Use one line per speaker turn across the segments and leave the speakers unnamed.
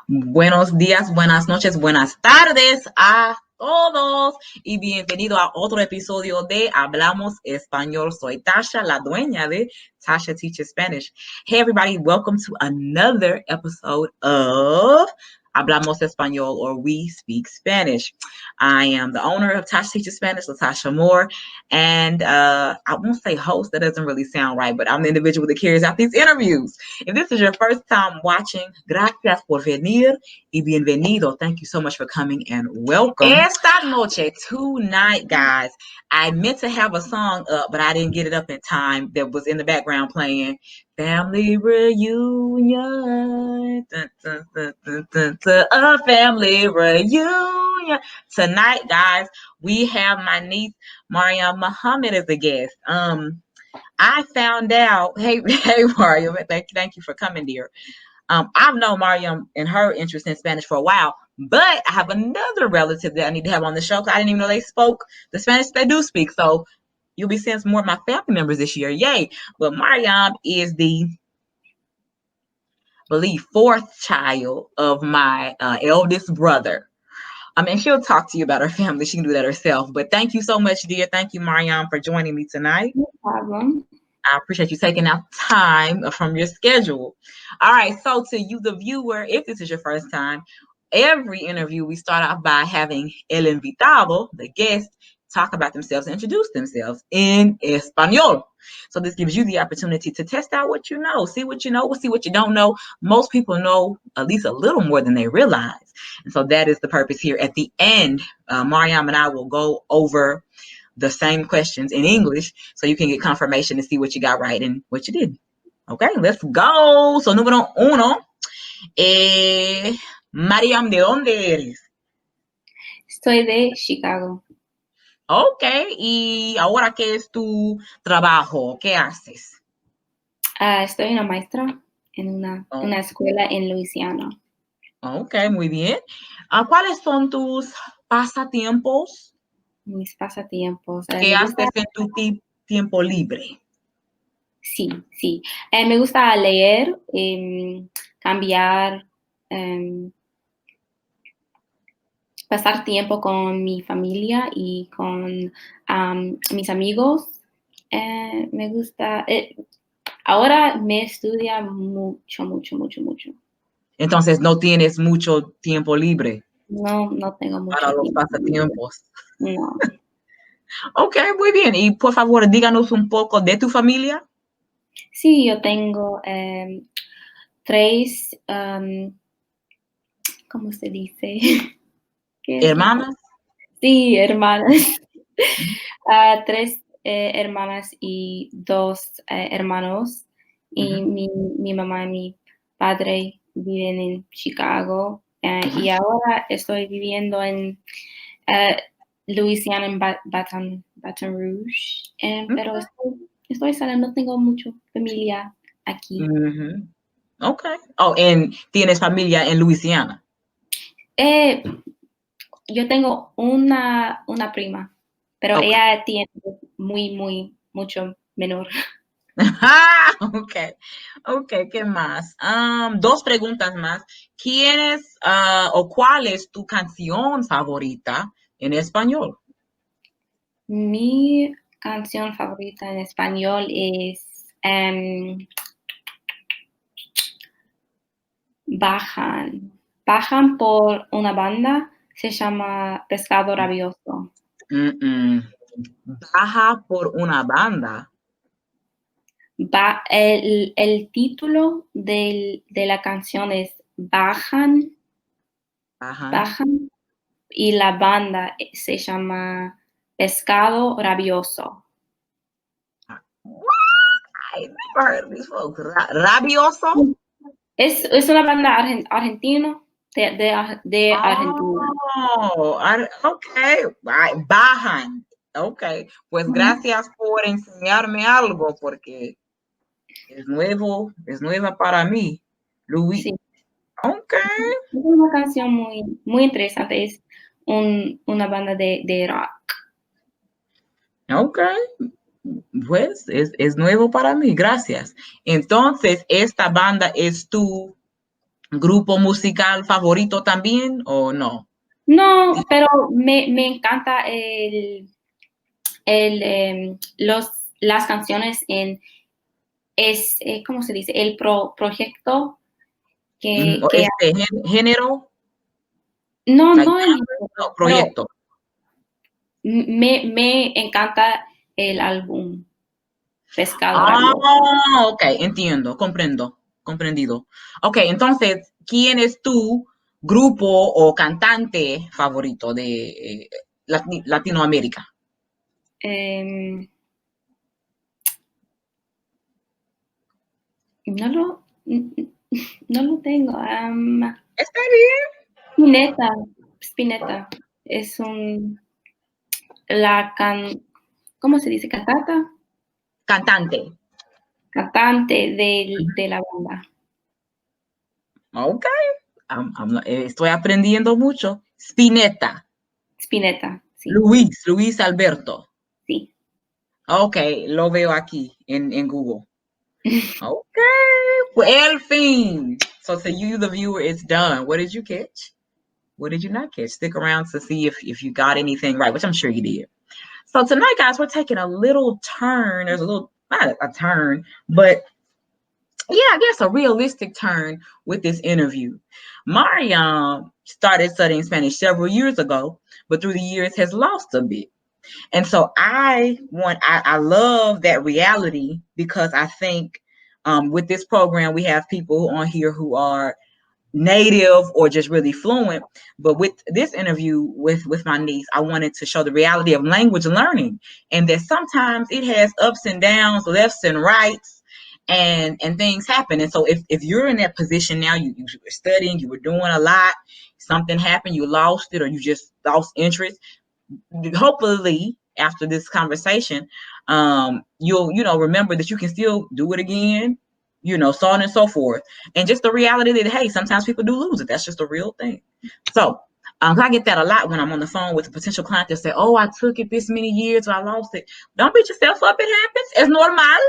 Buenos días, buenas noches, buenas tardes a todos y bienvenido a otro episodio de Hablamos Español. Soy Tasha, la dueña de Tasha Teaches Spanish. Hey everybody, welcome to another episode of Hablamos Español, or We Speak Spanish. I am the owner of Tasha Teaches Spanish, Latasha Moore, and I won't say host, that doesn't really sound right, but I'm the individual that carries out these interviews. If this is your first time watching, gracias por venir y bienvenido. Thank you so much for coming and welcome. Esta noche, tonight, guys, I meant to have a song up, but I didn't get it up in time. That was in the background playing Family Reunion. Dun, dun, dun, dun, dun, dun, a family reunion. Tonight, guys, we have my niece, Maryam Muhammad, as a guest. I found out, hey, Maryam, thank you for coming, dear. I've known Maryam and her interest in Spanish for a while, but I have another relative that I need to have on the show because I didn't even know they spoke the Spanish they do speak. So you'll be seeing some more of my family members this year. Yay. But Maryam is the, I believe, fourth child of my eldest brother. And she'll talk to you about her family. She can do that herself. But thank you so much, dear. Thank you, Maryam, for joining me tonight.
No problem.
I appreciate you taking out time from your schedule. All right, so to you, the viewer, if this is your first time, every interview we start off by having el invitado, the guest, talk about themselves and introduce themselves in Español. So this gives you the opportunity to test out what you know, see what you know, see what you don't know. Most people know at least a little more than they realize. And so that is the purpose here. At the end, Maryam and I will go over the same questions in English so you can get confirmation to see what you got right and what you did. Okay, let's go. So, número uno. Maryam, ¿de dónde eres?
Estoy de Chicago.
Ok, y ahora, ¿qué es tu trabajo? ¿Qué haces?
Estoy una maestra en una escuela en Luisiana.
Ok, muy bien. ¿Cuáles son tus pasatiempos?
Mis pasatiempos.
¿Qué haces en tu tiempo libre?
Sí. Me gusta leer, cambiar, pasar tiempo con mi familia y con mis amigos. Me gusta. Ahora me estudia mucho.
Entonces, no tienes mucho tiempo libre.
No tengo mucho
para los
tiempo.
pasatiempos.
No.
Ok, muy bien. Y por favor, díganos un poco de tu familia.
Sí, yo tengo 3, ¿cómo se dice?
¿Hermanas?
Sí, hermanas. 3 hermanas y 2 hermanos. Y mi mamá y mi padre viven en Chicago. Y ahora estoy viviendo en Louisiana, en Baton Rouge. Pero estoy sola, no tengo mucha familia aquí.
Ok. Oh, ¿tienes familia en Luisiana?
Yo tengo una prima, pero
Okay.
ella tiene mucho menor.
Ok, ¿qué más? 2 preguntas más. ¿Quién es o cuál es tu canción favorita en español?
Mi canción favorita en español es Bajan por una banda, se llama Pescado Rabioso.
Baja por una banda.
El título de la canción es Bajan, y la banda se llama Pescado Rabioso.
I never heard of these folks. ¿Rabioso?
Es una banda argentina, de Argentina.
Oh, ok. Bajan. Ok, pues gracias por enseñarme algo porque es nueva para mí. Luis.
Sí.
Ok.
Es una canción muy interesante, es una banda de rock.
Ok, pues es nuevo para mí, gracias. Entonces, esta banda es tu grupo musical favorito también o no?
No, pero me encanta las canciones ¿cómo se dice? El proyecto
O
que
género,
no,
like,
no el género,
no,
pero
proyecto.
me encanta el álbum Pescado Rabioso.
Ok, entiendo, comprendido. Ok, entonces, ¿quién es tu grupo o cantante favorito de Latinoamérica?
Em, no lo, no lo tengo.
Está bien.
Spinetta es la ¿cómo se dice?
Cantante.
Cantante de la banda.
Ok, estoy aprendiendo mucho. Spinetta.
Spinetta, sí,
Luis Alberto.
sí.
Ok, lo veo aquí en Google. Okay, well, Elfine. So to you, the viewer, it's done. What did you catch? What did you not catch? Stick around to see if you got anything right, which I'm sure you did. So tonight, guys, we're taking a little turn. There's a little, not a turn, but yeah, I guess a realistic turn with this interview. Maryam started studying Spanish several years ago, but through the years has lost a bit. And so I love that reality because I think with this program, we have people on here who are native or just really fluent. But with this interview with my niece, I wanted to show the reality of language learning and that sometimes it has ups and downs, lefts and rights, and things happen. And so if you're in that position now, you were studying, you were doing a lot, something happened, you lost it, or you just lost interest, hopefully after this conversation, you'll remember that you can still do it again, so on and so forth. And just the reality that, hey, sometimes people do lose it. That's just a real thing. So I get that a lot when I'm on the phone with a potential client that say, oh, I took it this many years, or I lost it. Don't beat yourself up. It happens. It's normal.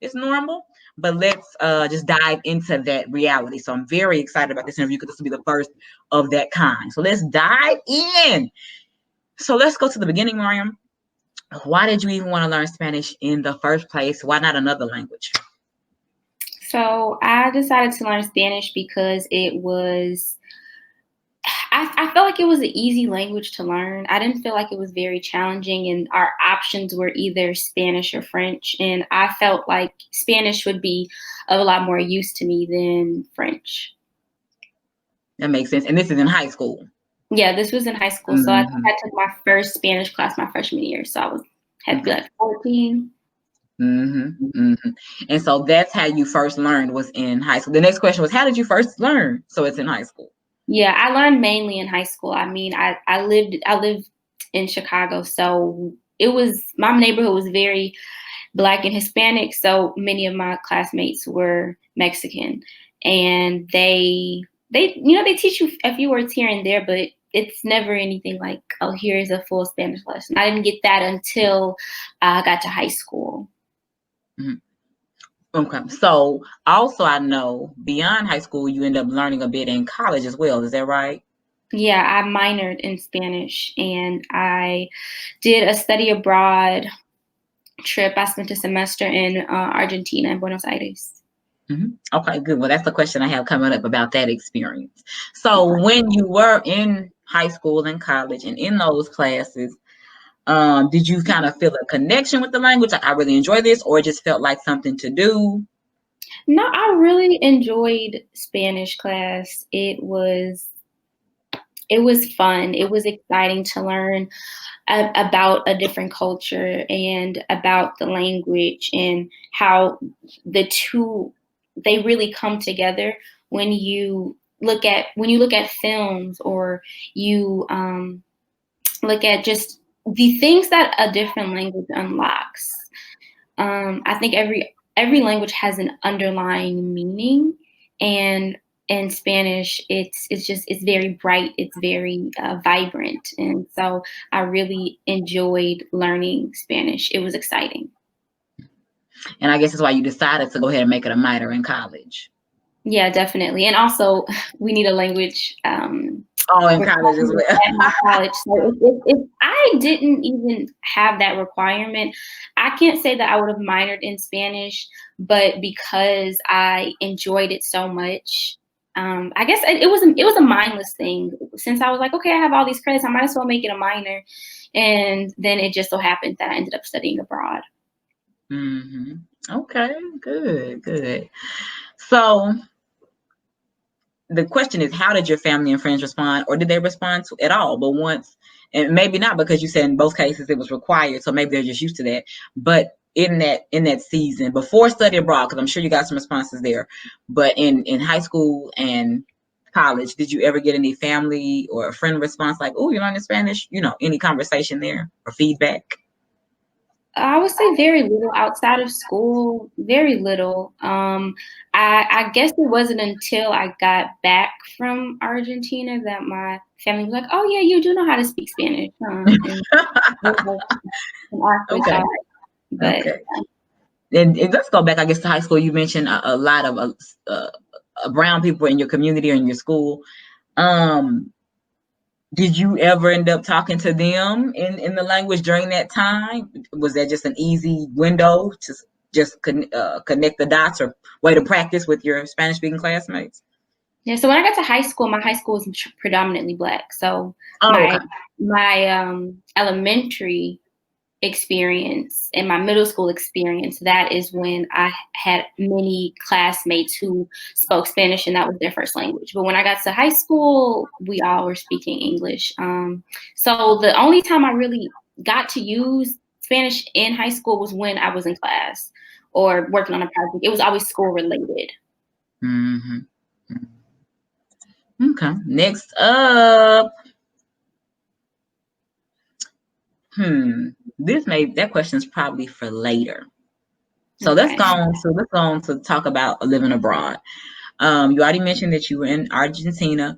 It's normal. But let's just dive into that reality. So I'm very excited about this interview because this will be the first of that kind. So let's dive in. So let's go to the beginning, Maryam. Why did you even want to learn Spanish in the first place? Why not another language?
So I decided to learn Spanish because I felt like it was an easy language to learn. I didn't feel like it was very challenging, and our options were either Spanish or French. And I felt like Spanish would be of a lot more use to me than French.
That makes sense. And this is in high school.
Yeah, this was in high school. So I think I took my first Spanish class my freshman year. So I had to be like 14.
And so that's how you first learned, was in high school. The next question was, how did you first learn? So it's in high school.
Yeah, I learned mainly in high school. I mean, I lived in Chicago, so my neighborhood was very Black and Hispanic. So many of my classmates were Mexican, and they teach you a few words here and there, but it's never anything like, oh, here's a full Spanish lesson. I didn't get that until I got to high school.
Okay. So also I know beyond high school, you end up learning a bit in college as well. Is that right?
Yeah, I minored in Spanish, and I did a study abroad trip. I spent a semester in Argentina, in Buenos Aires.
Okay, good. Well, that's the question I have coming up about that experience. So when you were in high school and college and in those classes, did you kind of feel a connection with the language? Like, I really enjoy this, or it just felt like something to do?
No, I really enjoyed Spanish class. It was fun. It was exciting to learn about a different culture and about the language and how the two, they really come together when you look at films, or you look at just the things that a different language unlocks. I think every language has an underlying meaning, and in Spanish, it's very bright, it's very vibrant, and so I really enjoyed learning Spanish. It was exciting.
And I guess that's why you decided to go ahead and make it a minor in college.
Yeah, definitely. And also, we need a language
Oh, in college as
requirement
well.
at my college. So if I didn't even have that requirement, I can't say that I would have minored in Spanish, but because I enjoyed it so much, I guess it was a mindless thing. Since I was like, okay, I have all these credits, I might as well make it a minor. And then it just so happened that I ended up studying abroad.
Okay, good. So the question is, how did your family and friends respond, or did they respond to at all? But once, and maybe not, because you said in both cases it was required, so maybe they're just used to that. But in that season before study abroad, because I'm sure you got some responses there, but in high school and college, did you ever get any family or a friend response like, "Oh, you're learning Spanish"? Any conversation there or feedback?
I would say very little outside of school, very little. I guess it wasn't until I got back from Argentina that my family was like, "Oh yeah, you do know how to speak Spanish, huh?" And it was an
Okay,
afterthought, but
okay. And let's go back, I guess, to high school. You mentioned a lot of brown people in your community or in your school. Um, did you ever end up talking to them in the language during that time? Was that just an easy window to just connect the dots, or way to practice with your Spanish speaking classmates?
yeah. So when I got to high school, my high school was predominantly Black. So
Oh,
my
okay.
my elementary experience and my middle school experience, that is when I had many classmates who spoke Spanish and that was their first language. But when I got to high school, we all were speaking English. So the only time I really got to use Spanish in high school was when I was in class or working on a project. It was always school related.
hmm Okay. Next up, that question is probably for later. So let's
Okay.
go on to talk about living abroad. You already mentioned that you were in Argentina.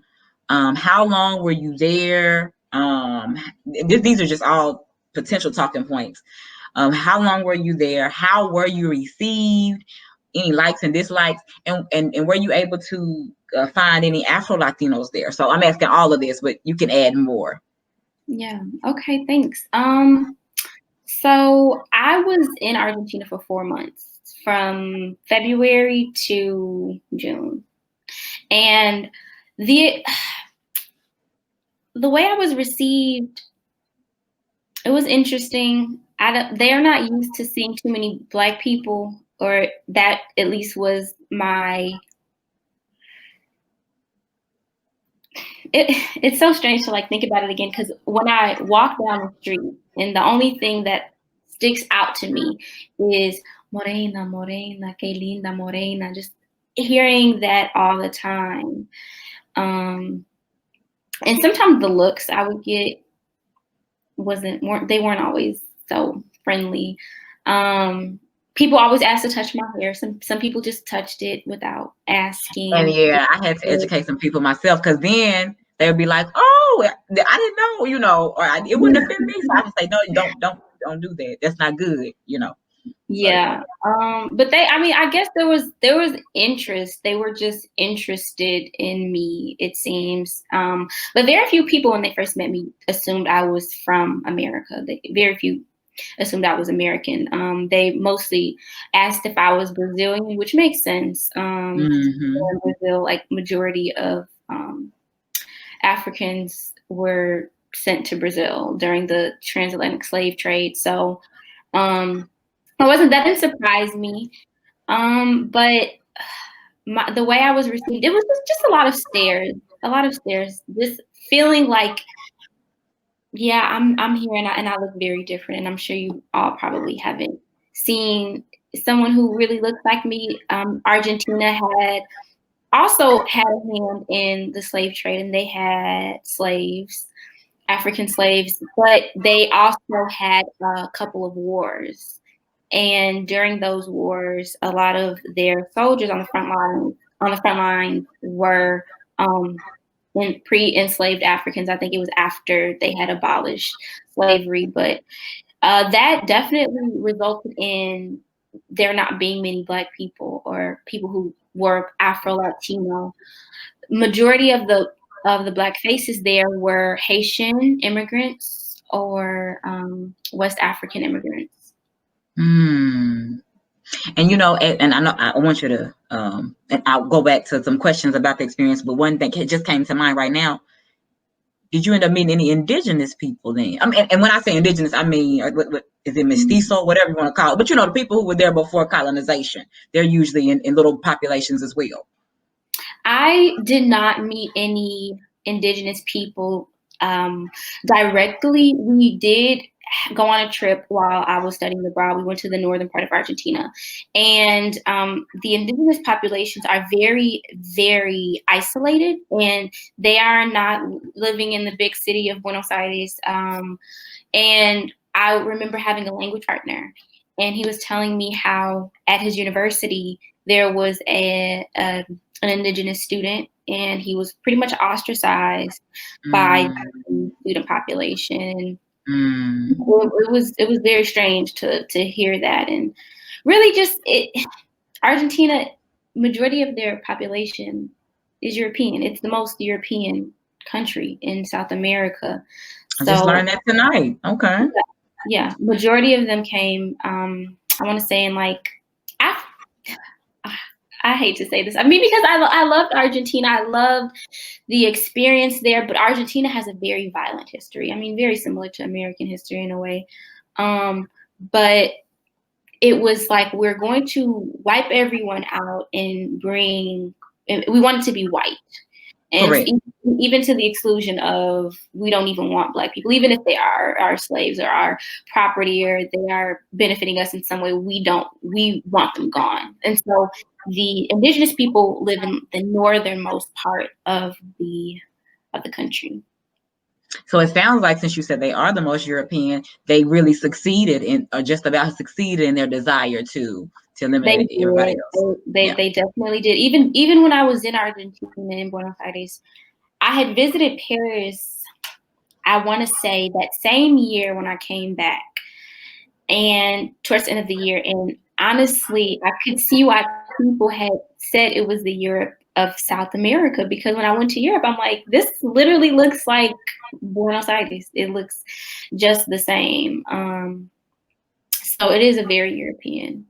How long were you there? These are just all potential talking points. How long were you there? How were you received? Any likes and dislikes? And were you able to find any Afro Latinos there? So I'm asking all of this, but you can add more.
Yeah. Okay. Thanks. So I was in Argentina for 4 months, from February to June. And the the way I was received, it was interesting. They are not used to seeing too many Black people, or that at least was my. It's so strange to like think about it again, because when I walk down the street, and the only thing that sticks out to me is "Morena, morena, que linda morena," just hearing that all the time. And sometimes the looks I would get weren't always so friendly. People always asked to touch my hair. Some people just touched it without
And
asking.
yeah, I had to educate some people myself, because then they would be like, "Oh, I didn't know," or it wouldn't have been me. So I would say, "No, you don't do that. That's not good." So yeah.
Yeah. But I mean, I guess there was interest. They were just interested in me, it seems. But very few people when they first met me assumed I was from America. Very few assumed I was American. They mostly asked if I was Brazilian, which makes sense.
hmm
In Brazil, like majority of Africans were sent to Brazil during the transatlantic slave trade. So um, that didn't surprise me. But the way I was received, it was just a lot of stares. This feeling like, yeah, I'm here and I look very different, and I'm sure you all probably haven't seen someone who really looks like me. Argentina had also had a hand in the slave trade, and they had slaves, African slaves, but they also had a couple of wars. And during those wars, a lot of their soldiers on the front line were in pre-enslaved Africans. I think it was after they had abolished slavery, but that definitely resulted in there not being many Black people or people who were Afro-Latino. Majority of the Black faces there were Haitian immigrants or West African immigrants.
And and I know I want you to, and I'll go back to some questions about the experience, but one thing just came to mind right now. Did you end up meeting any indigenous people then? I mean, and when I say indigenous, I mean, what is it, mestizo, whatever you want to call it? But the people who were there before colonization, they're usually in little populations as well.
I did not meet any indigenous people directly. We did go on a trip while I was studying abroad. We went to the northern part of Argentina, and the indigenous populations are very, very isolated, and they are not living in the big city of Buenos Aires. And I remember having a language partner, and he was telling me how at his university there was an indigenous student, and he was pretty much ostracized by the student population. It was very strange to hear that, and really just Argentina, majority of their population is European. It's the most European country in South America.
I just learned that tonight. Okay.
Yeah, majority of them came. I want to say in like I hate to say this. I mean, because I loved Argentina. I loved the experience there, but Argentina has a very violent history. I mean, very similar to American history in a way. But it was like, we're going to wipe everyone out and we want it to be white. And even to the exclusion of, we don't even want Black people, even if they are our slaves or our property or they are benefiting us in some way, we want them gone. And so the indigenous people live in the northernmost part of the country.
So it sounds like, since you said they are the most European, they really succeeded or just about succeeded in their desire to eliminate everybody else.
They definitely did. Even when I was in Argentina, in Buenos Aires, I had visited Paris, I want to say that same year when I came back, and towards the end of the year. And honestly, I could see why people had said it was the Europe of South America, because when I went to Europe, I'm like, this literally looks like Buenos Aires. It looks just the same. So it is a very European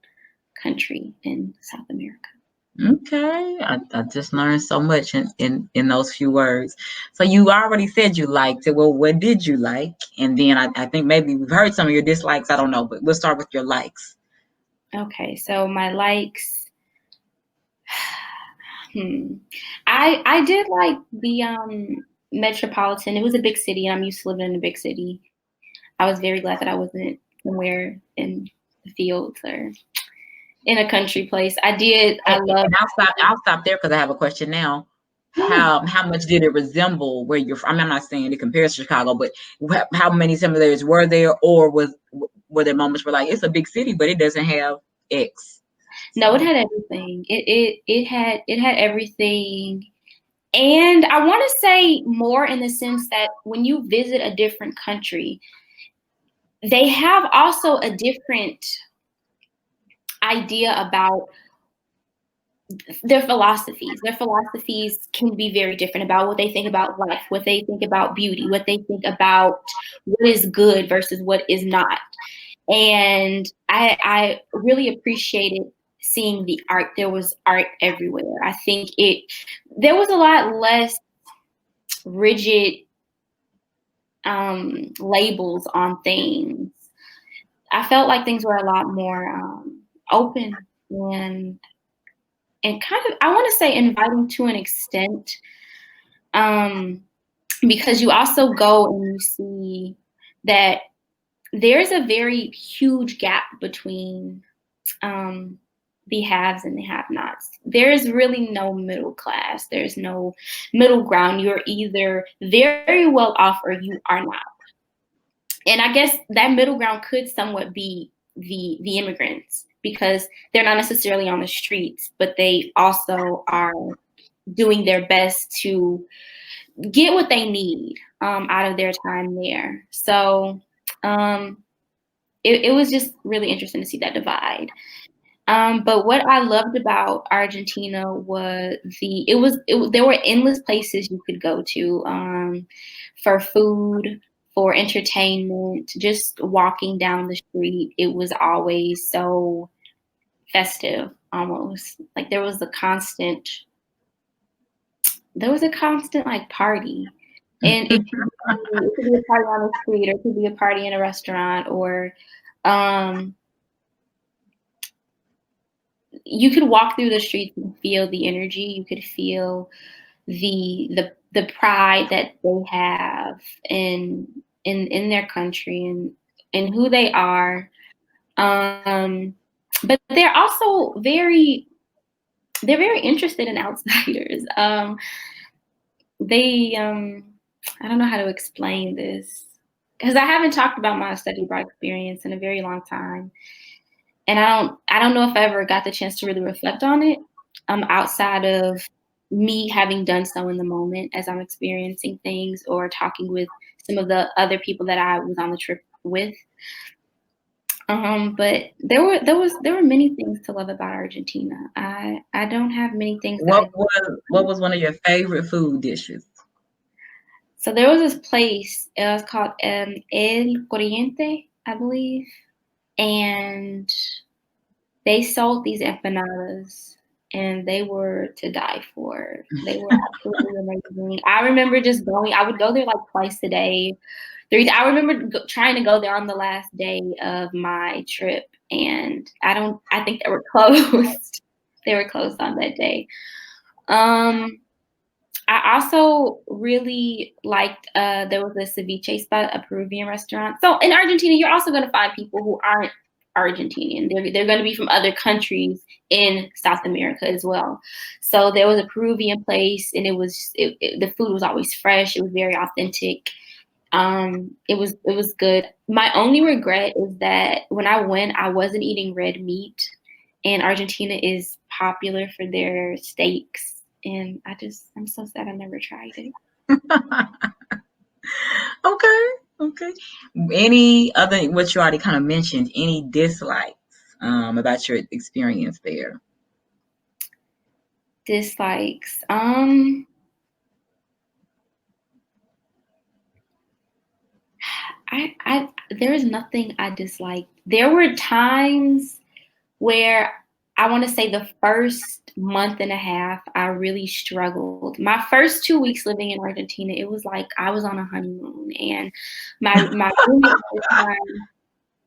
country in South America.
Okay, I just learned so much in those few words. So you already said you liked it. Well, what did you like? And then I think maybe we've heard some of your dislikes. I don't know, but we'll start with your likes.
Okay, so my likes. I did like the metropolitan. It was a big city, and I'm used to living in a big city. I was very glad that I wasn't somewhere in the fields or in a country place. I love.
I'll stop there because I have a question now. How much did it resemble where you're from? I mean, I'm not saying it compares to Chicago, but how many similarities were there, or were there moments where like, it's a big city, but it doesn't have X?
No, it had everything. It had everything. And I want to say more in the sense that when you visit a different country, they have also a different idea about their philosophies. Their philosophies can be very different about what they think about life, what they think about beauty, what they think about what is good versus what is not. And I really appreciated seeing the art. There was art everywhere. I think there was a lot less rigid labels on things. I felt like things were a lot more open and kind of, I want to say, inviting to an extent, because you also go and you see that there's a very huge gap between the haves and the have-nots. There's really no middle class. There's no middle ground. You're either very well off or you are not. And I guess that middle ground could somewhat be the immigrants, because they're not necessarily on the streets, but they also are doing their best to get what they need out of their time there. So it was just really interesting to see that divide. But what I loved about Argentina was there were endless places you could go to, for food, for entertainment, just walking down the street. It was always so festive, almost like there was a constant like party. And it could be a party on the street, or it could be a party in a restaurant, or you could walk through the streets and feel the energy. You could feel the pride that they have in their country and who they are. But they're also they're very interested in outsiders. They I don't know how to explain this, because I haven't talked about my study abroad experience in a very long time. And I don't know if I ever got the chance to really reflect on it, outside of me having done so in the moment as I'm experiencing things, or talking with some of the other people that I was on the trip with. But there were many things to love about Argentina. I don't have many things that
What was one of your favorite food dishes?
So there was this place, it was called El Corriente, I believe, and they sold these empanadas, and they were to die for. They were absolutely amazing. I remember just going. I would go there like twice a day. I remember trying to go there on the last day of my trip, and I think they were closed. They were closed on that day. I also really liked, there was a ceviche spot, a Peruvian restaurant. So in Argentina, you're also going to find people who aren't Argentinian. They're going to be from other countries in South America as well. So there was a Peruvian place, and the food was always fresh. It was very authentic. It was good. My only regret is that when I went, I wasn't eating red meat, and Argentina is popular for their steaks. And I'm so sad I never tried it.
Okay. Any other, what you already kind of mentioned, any dislikes about your experience there?
Dislikes. There is nothing I disliked. There were times where I want to say the first month and a half, I really struggled. My first 2 weeks living in Argentina, it was like I was on a honeymoon. And my roommate at the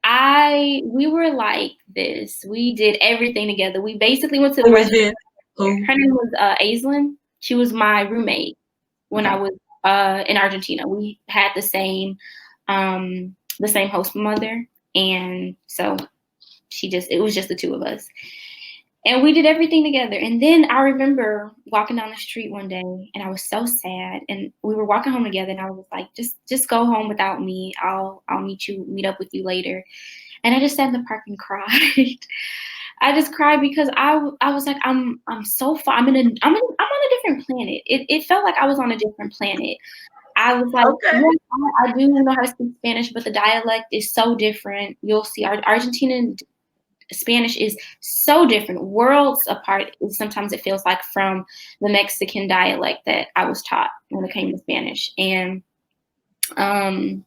time, we were like this. We did everything together. We basically went to the restaurant. Her name was Aislinn. She was my roommate when I was in Argentina. We had the same host mother, and so it was just the two of us. And we did everything together. And then I remember walking down the street one day, and I was so sad. And we were walking home together, and I was like, just go home without me. I'll meet up with you later. And I just sat in the park and cried. I just cried because I was like, I'm so far. I'm on a different planet. It felt like I was on a different planet. I was like,
Okay.
yes, I do know how to speak Spanish, but the dialect is so different. You'll see Argentinian Spanish is so different, worlds apart. Sometimes it feels like from the Mexican dialect that I was taught when it came to Spanish. And that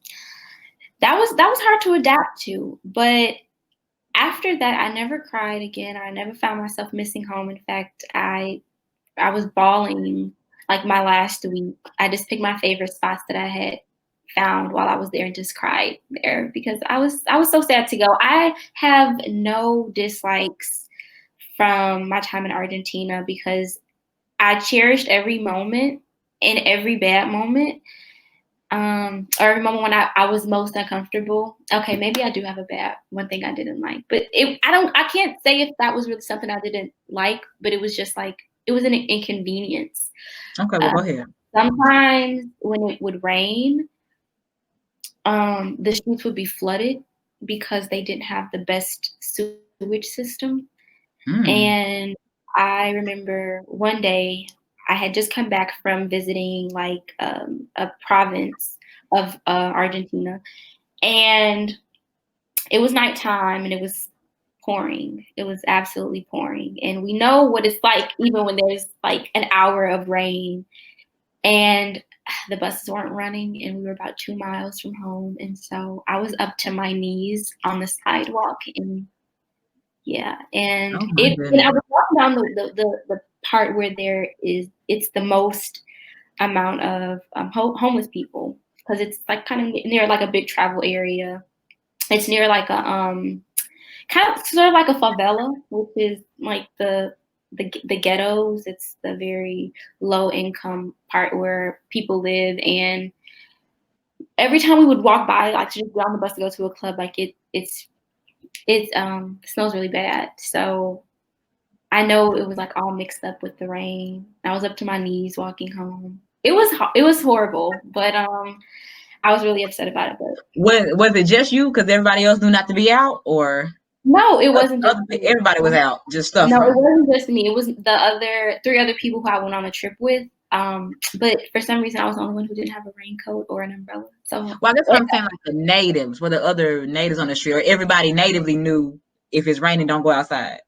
was hard to adapt to. But after that, I never cried again. I never found myself missing home. In fact, I was bawling like my last week. I just picked my favorite spots that I had found while I was there and just cried there because I was so sad to go. I have no dislikes from my time in Argentina because I cherished every moment and every bad moment. Or every moment when I was most uncomfortable. Okay, maybe I do have one thing I didn't like, but I can't say if that was really something I didn't like, but it was just like, it was an inconvenience.
Okay, well, go ahead.
Sometimes when it would rain, the streets would be flooded because they didn't have the best sewage system. And I remember one day I had just come back from visiting like a province of Argentina, and it was nighttime, and it was pouring. It was absolutely pouring. And we know what it's like even when there's like an hour of rain and the buses weren't running and we were about 2 miles from home. And so I was up to my knees on the sidewalk and yeah. And
Oh my
and I
goodness.
was walking down the part where it's the most amount of homeless people because it's like kind of near like a big travel area. It's near like a kind of sort of like a favela, which is like the ghettos. It's the very low income part where people live. And every time we would walk by, like to just get on the bus to go to a club, like it smells really bad. So I know it was like all mixed up with the rain. I was up to my knees walking home. It was horrible, but I was really upset about it. But
Was it just you because everybody else knew not to be out, or
no, it wasn't just me.
everybody was out just
No, it
suffering?
wasn't just me. It was the three other people who I went on a trip with. But for some reason, I was the only one who didn't have a raincoat or an umbrella. So,
Well, I guess what I'm saying, like the natives, were the other natives on the street, or everybody natively knew if it's raining, don't go outside.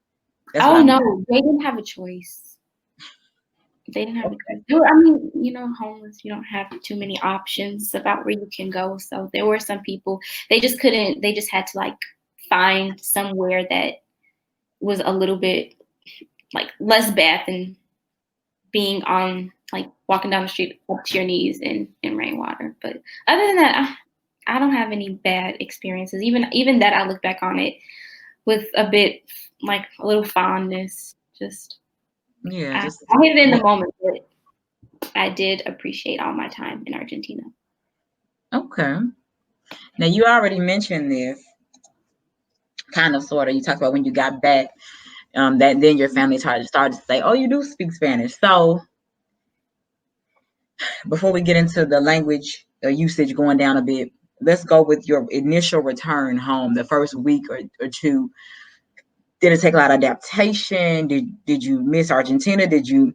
That's what
oh
I'm.
no, they didn't have a choice. They didn't have a choice. I mean, homeless, you don't have too many options about where you can go. So there were some people, they just couldn't, they just had to like find somewhere that was a little bit like less bad than being on like walking down the street up to your knees in rainwater. But other than that, I don't have any bad experiences. Even that I look back on it with a bit like a little fondness. Just
Yeah,
I
just
hate it in the moment, but I did appreciate all my time in Argentina.
okay. Now you already mentioned this, kind of, sort of. You talked about when you got back, that then your family started to say, "Oh, you do speak Spanish." So before we get into the language usage going down a bit, let's go with your initial return home, the first week or two. Did it take a lot of adaptation? Did you miss Argentina? Did you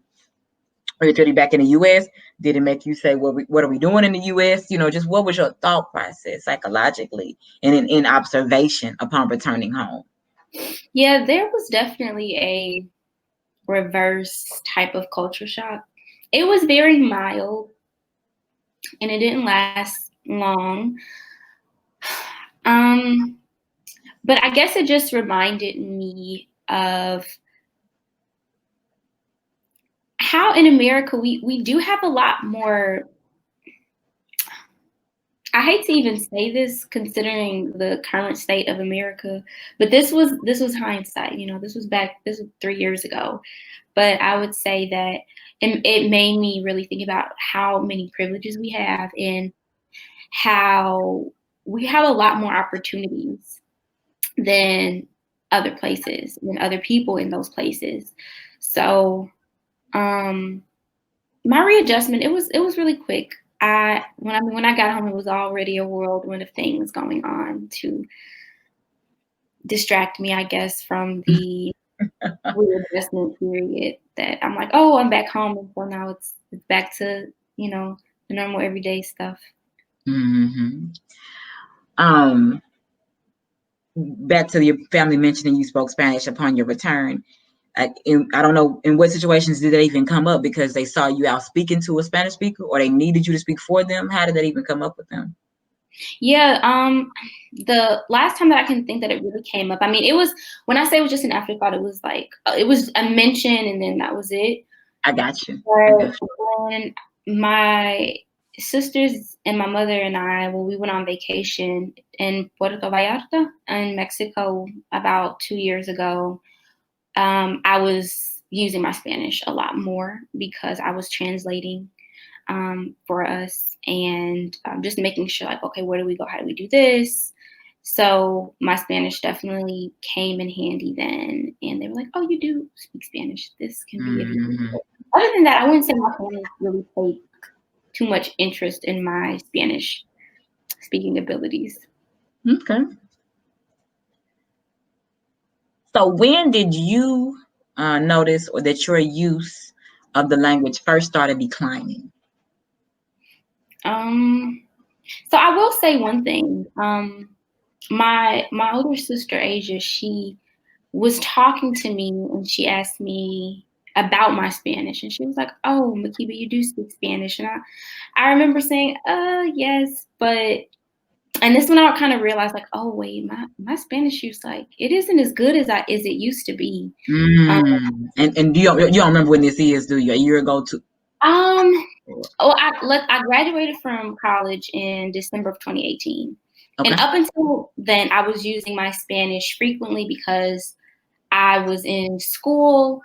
return back in the U.S.? Did it make you say, what are we doing in the U.S.? Just what was your thought process psychologically and in observation upon returning home?
Yeah, there was definitely a reverse type of culture shock. It was very mild and it didn't last long. But I guess it just reminded me of how in America we do have a lot more. I hate to even say this considering the current state of America, but this was hindsight, this was 3 years ago. But I would say that it made me really think about how many privileges we have and how we have a lot more opportunities than other places and other people in those places. So my readjustment, it was really quick. When I got home, it was already a whirlwind of things going on to distract me, I guess, from the readjustment period. That I'm like, oh, I'm back home, and so now it's back to the normal everyday stuff.
Mm-hmm. Back to your family mentioning you spoke Spanish upon your return. I don't know in what situations did that even come up because they saw you out speaking to a Spanish speaker, or they needed you to speak for them. How did that even come up with them?
Yeah, the last time that I can think that it really came up, I mean, it was when I say it was just an afterthought, it was like it was a mention and then that was it.
I got you.
But when my sisters and my mother and I, when we went on vacation in Puerto Vallarta in Mexico about 2 years ago, I was using my Spanish a lot more because I was translating for us and just making sure, like, okay, where do we go? How do we do this? So my Spanish definitely came in handy then. And they were like, oh, you do speak Spanish. This can be of use.
Mm-hmm.
Other than that, I wouldn't say my family really paid too much interest in my Spanish speaking abilities.
Okay. So when did you notice or that your use of the language first started declining?
So I will say one thing. My older sister Asia, she was talking to me, and she asked me about my Spanish, and she was like, "Oh, Makiba, you do speak Spanish?" And I remember saying, yes, but and this one I kind of realized, like, oh wait, my Spanish use, like, it isn't as good as it used to be.
And you don't remember when this is, do you? A year ago too?
I graduated from college in December of 2018.
Okay.
And up until then, I was using my Spanish frequently because I was in school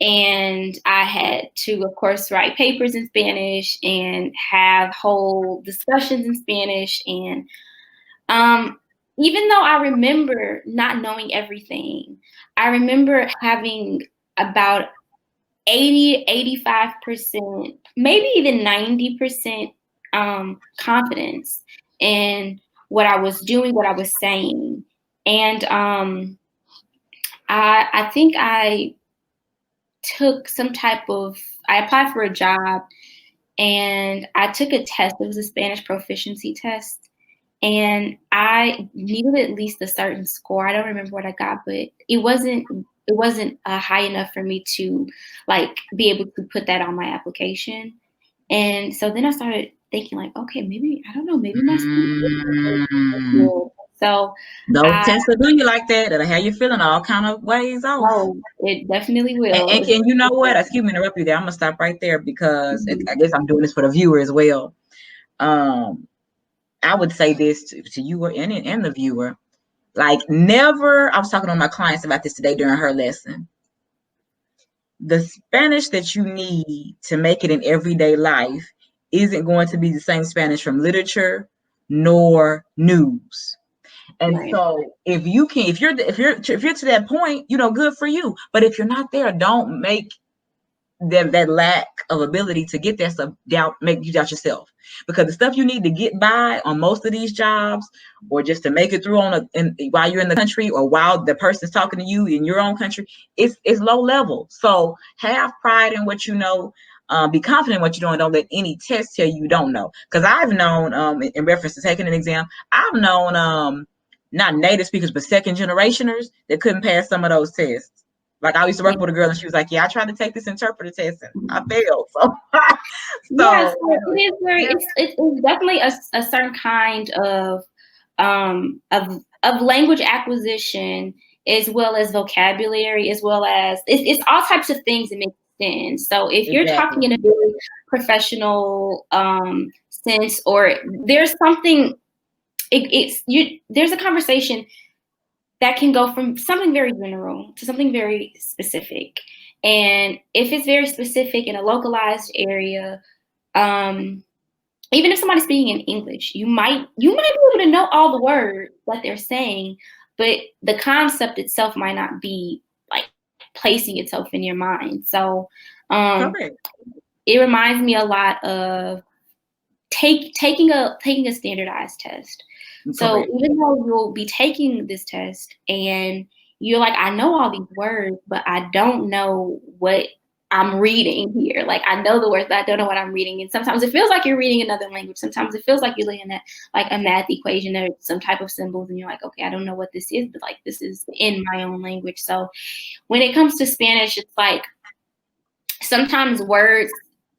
and I had to, of course, write papers in Spanish and have whole discussions in Spanish. And even though I remember not knowing everything, I remember having about 80, 85%, maybe even 90% confidence in what I was doing, what I was saying. And I think I took I applied for a job and I took a test. It was a Spanish proficiency test. And I needed at least a certain score. I don't remember what I got, but it wasn't high enough for me to like be able to put that on my application. And so then I started thinking like, okay, maybe I don't know, maybe my school. So
Those tests will do you like that. That'll have you feeling all kind of ways off.
Oh, it definitely will.
And you know what? Excuse me, interrupt you there. I'm gonna stop right there because I guess I'm doing this for the viewer as well. I would say this to you and the viewer. Like, never, I was talking to my clients about this today during her lesson. The Spanish that you need to make it in everyday life isn't going to be the same Spanish from literature nor news. And
Right.
so if you're to that point, good for you. But if you're not there, don't make that lack of ability to get that stuff make you doubt yourself, because the stuff you need to get by on most of these jobs, or just to make it through while you're in the country, or while the person's talking to you in your own country, it's low level. So have pride in what you know. Be confident in what you're doing. Don't let any test tell you don't know. Because I've known, in reference to taking an exam, I've known not native speakers but second generationers that couldn't pass some of those tests. Like, I used to work with a girl and she was like, yeah, I tried to take this interpreter test and I failed. So,
yes, it is it's definitely a certain kind of language acquisition, as well as vocabulary, as well as it's all types of things that make sense. So if you're talking in a very professional sense, or there's something, there's a conversation that can go from something very general to something very specific. And if it's very specific in a localized area, even if somebody's speaking in English, you might be able to know all the words that they're saying, but the concept itself might not be like placing itself in your mind. So it reminds me a lot of taking a standardized test. So even though you'll be taking this test and you're like, I know all these words, but I don't know what I'm reading here. Like, I know the words, but I don't know what I'm reading. And sometimes it feels like you're reading another language. Sometimes it feels like you're looking at like a math equation or some type of symbols, and you're like, okay, I don't know what this is, but like, this is in my own language. So when it comes to Spanish, it's like sometimes words,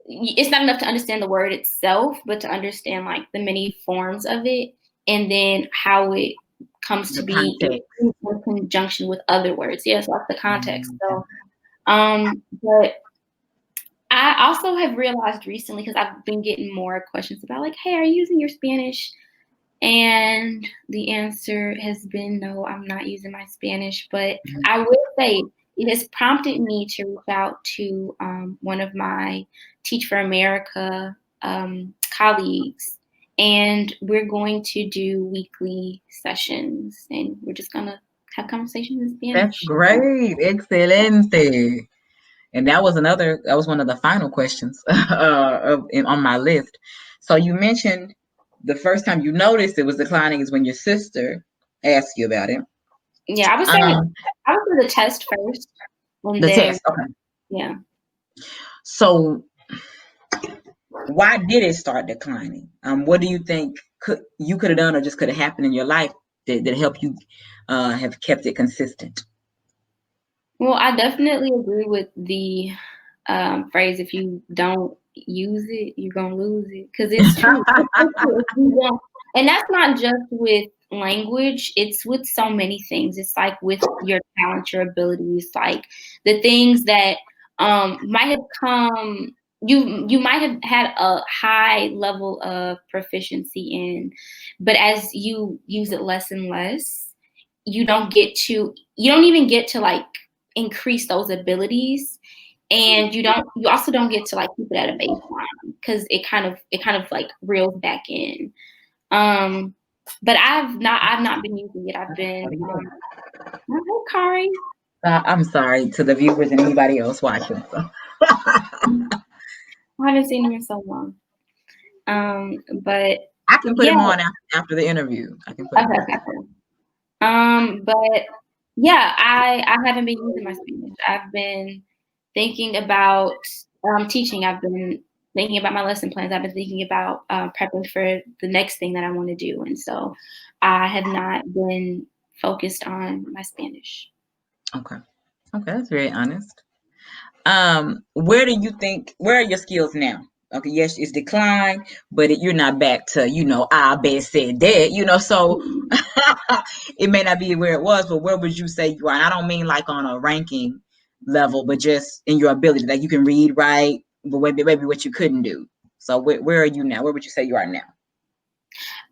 it's not enough to understand the word itself, but to understand like the many forms of it, and then how it comes to be in conjunction with other words. Yes, like the context. So, but I also have realized recently, because I've been getting more questions about like, hey, are you using your Spanish? And the answer has been no, I'm not using my Spanish. But I will say it has prompted me to reach out to one of my Teach for America colleagues, and we're going to do weekly sessions, and we're just gonna have conversations in Spanish.
That's great, excelente. And that was one of the final questions on my list. So you mentioned the first time you noticed it was declining is when your sister asked you about it.
Yeah, I would say I would do the test first.
The test, okay.
Yeah.
So why did it start declining? What do you think you could have done, or just could have happened in your life that helped you have kept it consistent?
Well, I definitely agree with the phrase, if you don't use it, you're gonna lose it. Because it's true. It's true. If you don't, and that's not just with language, it's with so many things. It's like with your talent, your abilities, like the things that might have come you might have had a high level of proficiency in, but as you use it less and less, you don't even get to like increase those abilities, and you also don't get to like keep it at a baseline, because it kind of like reels back in. But I've not been using it. I've been hi, Kari.
I'm sorry to the viewers and anybody else watching. So.
I haven't seen him in so long. But
I can put
yeah,
him on after the interview. I can put him on.
okay. But yeah, I haven't been using my Spanish. I've been thinking about teaching. I've been thinking about my lesson plans. I've been thinking about prepping for the next thing that I want to do, and so I have not been focused on my Spanish.
Okay, that's very honest. Where are your skills now? Okay, yes, it's declined, but you're not back to, I bet said that, so it may not be where it was, but where would you say you are? And I don't mean like on a ranking level, but just in your ability, like you can read, write, but maybe what you couldn't do. So where are you now? Where would you say you are now?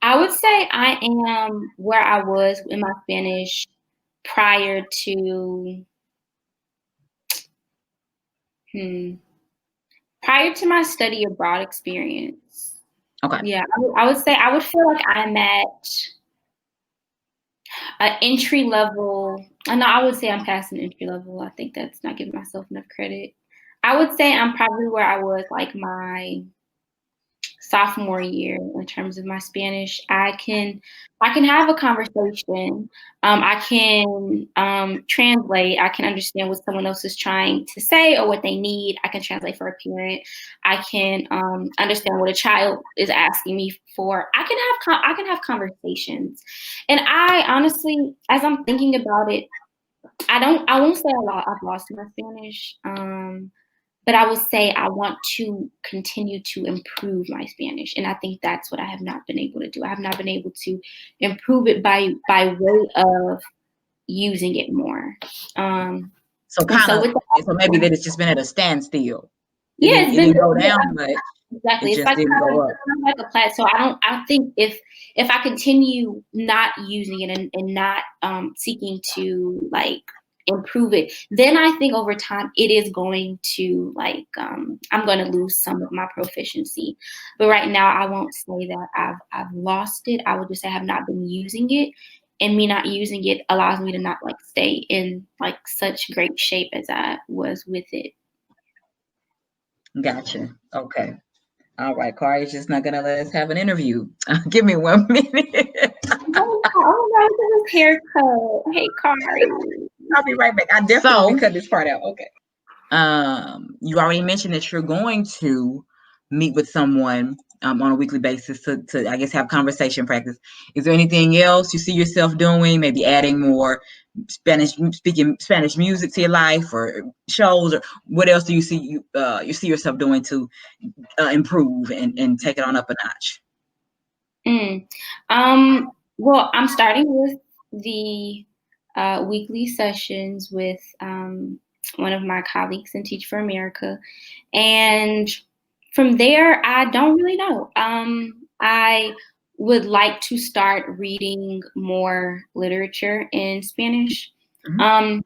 I would say I am where I was in my Spanish prior to prior to my study abroad experience.
Okay.
Yeah, I would say I would feel like I'm at an entry level. No, I would say I'm past an entry level. I think that's not giving myself enough credit. I would say I'm probably where I was like my sophomore year in terms of my Spanish. I can have a conversation. I can translate. I can understand what someone else is trying to say or what they need. I can translate for a parent. I can understand what a child is asking me for. I can have conversations. And I honestly, as I'm thinking about it, I won't say I've lost my Spanish. But I would say I want to continue to improve my Spanish, and I think that's what I have not been able to do. I have not been able to improve it by way of using it more.
So maybe that it's just been at a standstill.
Yeah,
It didn't go down much.
Exactly.
It
It's
just didn't go up.
like a plateau. I think if I continue not using it and not seeking to like improve it, then I think over time it is going to like I'm going to lose some of my proficiency. But right now I won't say that I've lost it. I would just say I have not been using it, and me not using it allows me to not like stay in like such great shape as I was with it.
Gotcha. Okay. All right. Kari's just not gonna let us have an interview. Give me 1 minute.
Oh no, his haircut. Hey, Kari.
I'll be right back. I definitely will cut this part out. Okay. You already mentioned that you're going to meet with someone on a weekly basis to I guess have conversation practice. Is there anything else you see yourself doing? Maybe adding more speaking Spanish music to your life, or shows, or what else do you see you see yourself doing to improve and take it on up a notch?
Well, I'm starting with the weekly sessions with one of my colleagues in Teach for America. And from there, I don't really know. I would like to start reading more literature in Spanish.
Mm-hmm.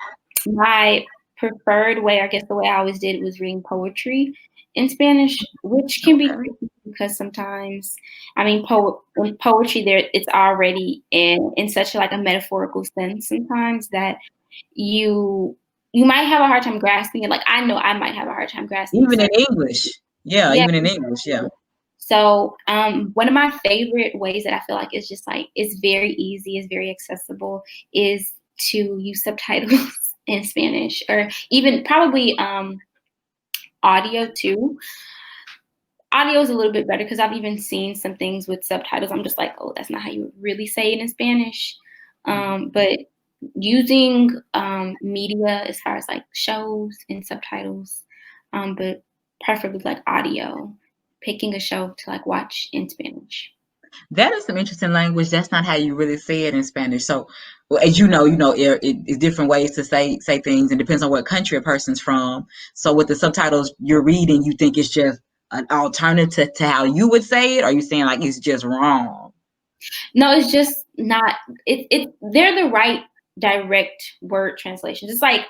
My preferred way, I guess the way I always did it, was reading poetry in Spanish, which can be tricky because sometimes, I mean, poetry there, it's already in such like a metaphorical sense sometimes that you might have a hard time grasping it. Like I know I might have a hard time grasping
Even in English. Yeah, even in English, yeah.
So one of my favorite ways that I feel like is just like it's very easy, it's very accessible, is to use subtitles in Spanish, or even probably audio too. Audio is a little bit better because I've even seen some things with subtitles. I'm just like, oh, that's not how you really say it in Spanish. But using media as far as like shows and subtitles, but preferably like audio, picking a show to like watch in Spanish.
That is some interesting language. That's not how you really say it in Spanish. So, well, as it's different ways to say things, and depends on what country a person's from. So, with the subtitles you're reading, you think it's just an alternative to how you would say it, or are you saying like it's just wrong?
No, it's just not. They're the right direct word translations. It's like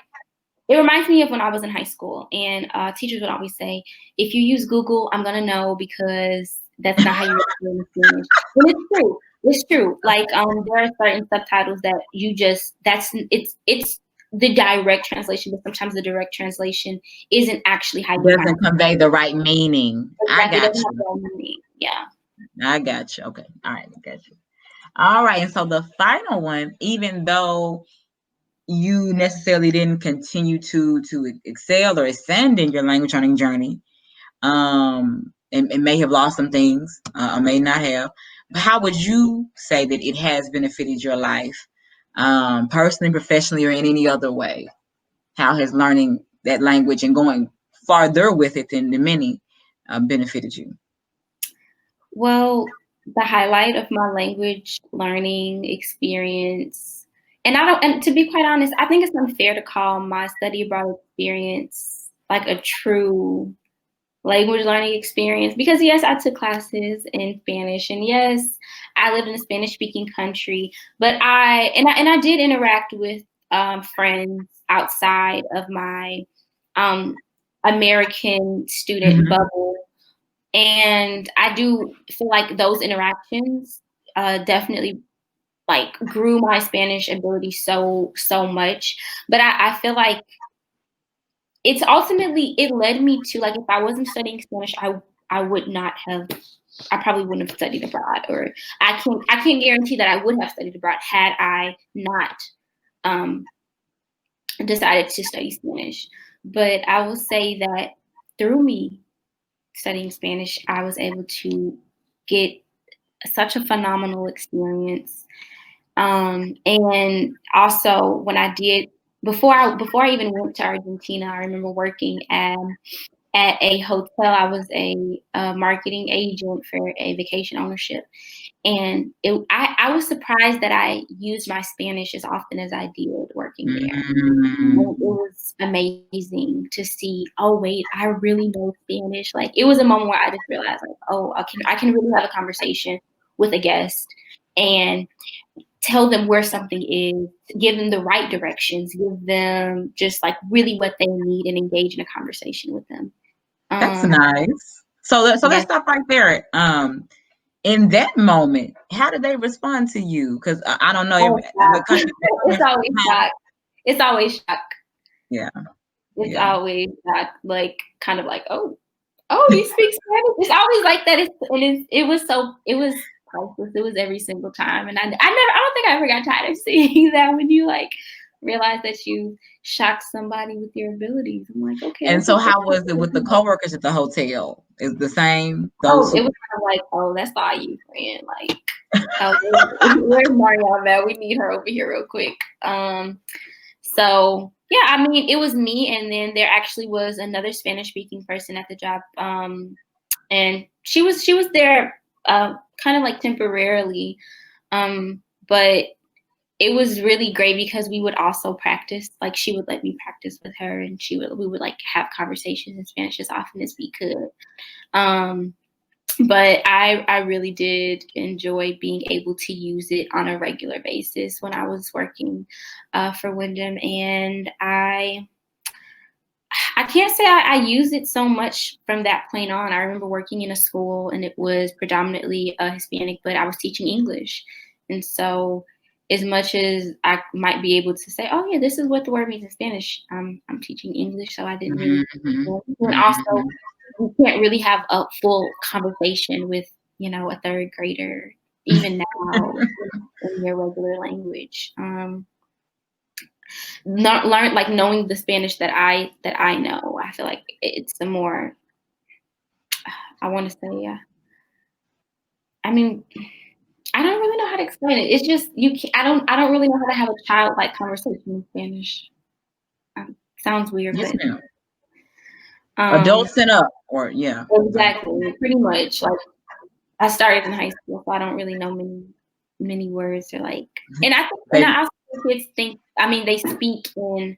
it reminds me of when I was in high school, and teachers would always say, "If you use Google, I'm gonna know because that's not how you really in Spanish." And it's true. It's true. Like there are certain subtitles that you just it's the direct translation, but sometimes the direct translation isn't actually how you might.
Doesn't convey the right meaning. I
Exactly,
got
doesn't have
you.
the right meaning. Yeah.
I got you. Okay. All right. I got you. All right. And so the final one, even though you necessarily didn't continue to excel or ascend in your language learning journey, and may have lost some things, or may not have. But how would you say that it has benefited your life, personally, professionally, or in any other way? How has learning that language and going farther with it than the many benefited you?
Well, the highlight of my language learning experience, and to be quite honest, I think it's unfair to call my study abroad experience like a true language learning experience because yes, I took classes in Spanish, and yes, I lived in a Spanish speaking country, but I did interact with friends outside of my um, American student
Mm-hmm.
bubble, and I do feel like those interactions definitely like grew my Spanish ability so much. But I feel like it's ultimately it led me to like if I wasn't studying Spanish, I would not have I probably wouldn't have studied abroad, or I can't guarantee that I would have studied abroad had I not um, decided to study Spanish. But I will say that through me studying Spanish, I was able to get such a phenomenal experience. And also when I did before I even went to Argentina, I remember working at a hotel. I was a marketing agent for a vacation ownership, and I was surprised that I used my Spanish as often as I did working there. And it
Mm-hmm.
was amazing to see, oh wait, I really know Spanish. Like it was a moment where I just realized like, oh, I can really have a conversation with a guest and tell them where something is, give them the right directions, give them just like really what they need and engage in a conversation with them.
That's
Um,
nice. So let's
yes.
stop right there. In that moment, how did they respond to you? Because I don't know
Oh,
what
shock.
country they're
It's
coming
always
from.
shock. It's always shock.
Yeah,
It's
yeah.
always shock. Like kind of like, oh, do you speak Spanish? It's always like that. It was priceless. It was every single time. And I don't think I ever got tired of seeing that when you like realize that you shocked somebody with your abilities. I'm like, okay,
And
that's
so,
a
how was it with the coworkers at the hotel? Is the same?
oh,
Those
it
who
was kind of like, oh, that's all you, friend. Like, oh, where's Maryam at? We need her over here real quick. So yeah, I mean, it was me, and then there actually was another Spanish speaking person at the job, and she was there, kind of like temporarily, but it was really great because we would also practice. Like she would let me practice with her, and we would like have conversations in Spanish as often as we could. Um, but I really did enjoy being able to use it on a regular basis when I was working for Wyndham, and I can't say I used it so much from that point on. I remember working in a school and it was predominantly Hispanic, but I was teaching English, and so as much as I might be able to say, "Oh yeah, this is what the word means in Spanish," I'm teaching English, so I didn't really.
Mhm,
And also,
mhm.
you can't really have a full conversation with a third grader even now in their regular language. Not learn like knowing the Spanish that I know. I feel like it's the more I want to say. I mean, I don't really know how to explain it. It's just you. I don't really know how to have a childlike conversation in Spanish. Sounds weird,
Yes,
but
ma'am.
um,
Adults and up, or yeah.
exactly, pretty much. Like I started in high school, so I don't really know many words or like. And I also think kids think. I mean, they speak in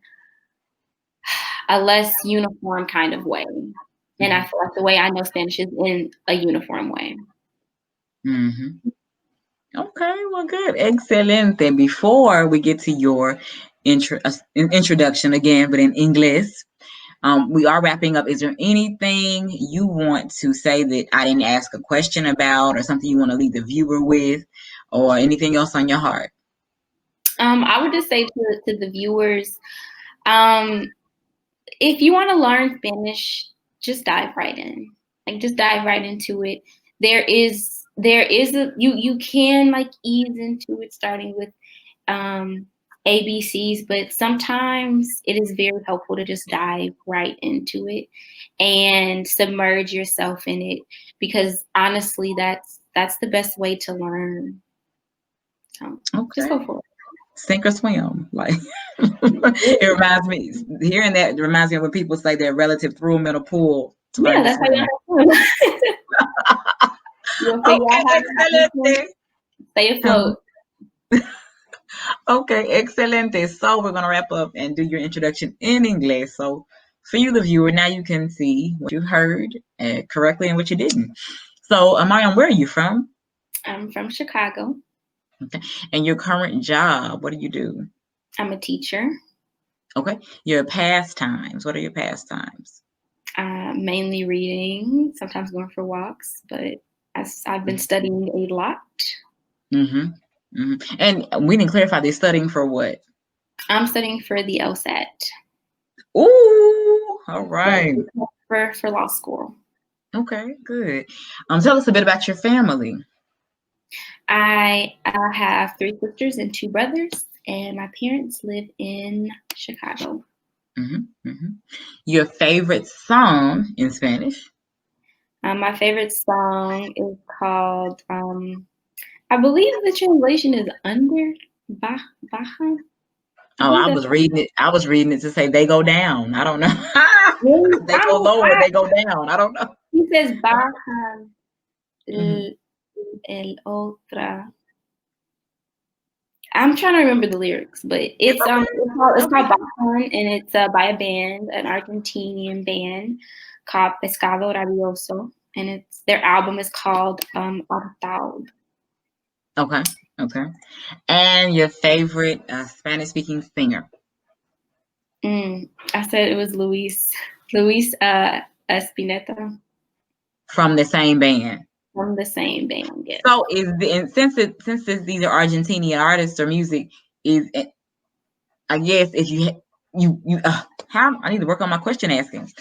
a less uniform kind of way, and I feel like the way I know Spanish is in a uniform way.
Mm-hmm. Okay, well, good. Excelente. Before we get to your introduction again, but in English, we are wrapping up. Is there anything you want to say that I didn't ask a question about, or something you want to leave the viewer with, or anything else on your heart?
I would just say to the viewers, if you want to learn Spanish, just dive right in. Like just dive right into it. There is you can like ease into it starting with ABCs, but sometimes it is very helpful to just dive right into it and submerge yourself in it, because honestly that's the best way to learn. So just
Okay.
go for it.
Sink or swim. Like it reminds me, hearing that reminds me of when people say their relative threw them in a pool to learn
Yeah,
to
that's how
swim.
you you'll figure
Okay,
out how to
excelente.
stay afloat.
Okay, excelente. So we're gonna wrap up and do your introduction in English. So for you, the viewer, now you can see what you heard correctly and what you didn't. So, Maryam, where are you from?
I'm from Chicago.
Okay, and your current job, what do you do?
I'm a teacher.
Okay, your pastimes. What are your pastimes?
Mainly reading, sometimes going for walks, but I've been studying a lot.
Mm-hmm. Mm-hmm. And we didn't clarify, they're studying for what?
I'm studying for the LSAT.
Ooh, all right.
For law school.
Okay, good. Tell us a bit about your family.
I have 3 sisters and 2 brothers, and my parents live in Chicago.
Mm-hmm. Mm-hmm. Your favorite song in Spanish?
My favorite song is called, I believe the translation is Under Baja. I
Oh,
believe
I
that's
was reading it. I was reading it to say they go down. I don't know.
really,
They go lower, they go down. I don't know.
he says Baja
Mm-hmm.
el otra. I'm trying to remember the lyrics, but
It's okay.
it's called
Okay.
Bajan, and it's by a band, an Argentinian band called Pescado Rabioso, and it's their album is called Hartao.
Okay. Okay. And your favorite Spanish-speaking singer?
I said it was Luis Espineta
From the same band.
from the same band. Yes.
So since these are Argentinian artists or music, is I guess if you how I need to work on my question asking.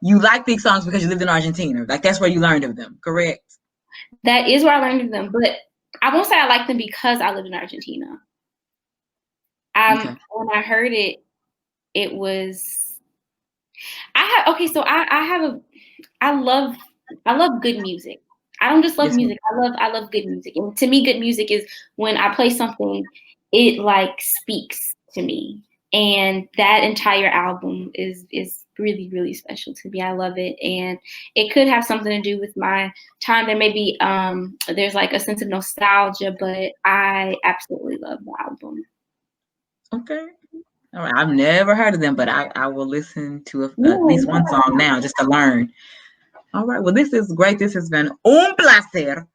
You like these songs because you lived in Argentina, like that's where you learned of them, correct?
That is where I learned of them, but I won't say I like them because I lived in Argentina.
Okay.
When I heard it, it was so I love good music. I don't just love
Yes, ma'am.
music. I love good music. And to me, good music is when I play something, it like speaks to me. And that entire album is really, really special to me. I love it. And it could have something to do with my time. There may be there's like a sense of nostalgia, but I absolutely love the album.
Okay. All right. I've never heard of them, but I will listen to at least one
Yeah.
song now just to learn. All right. Well, this is great. This has been un placer.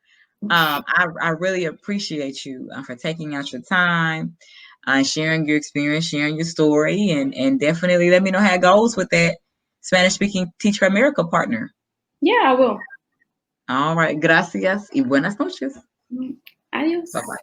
I really appreciate you for taking out your time, sharing your experience, sharing your story, and definitely let me know how it goes with that Spanish speaking Teach for America partner.
Yeah, I will.
All right. Gracias y buenas noches.
Adios.
Bye bye.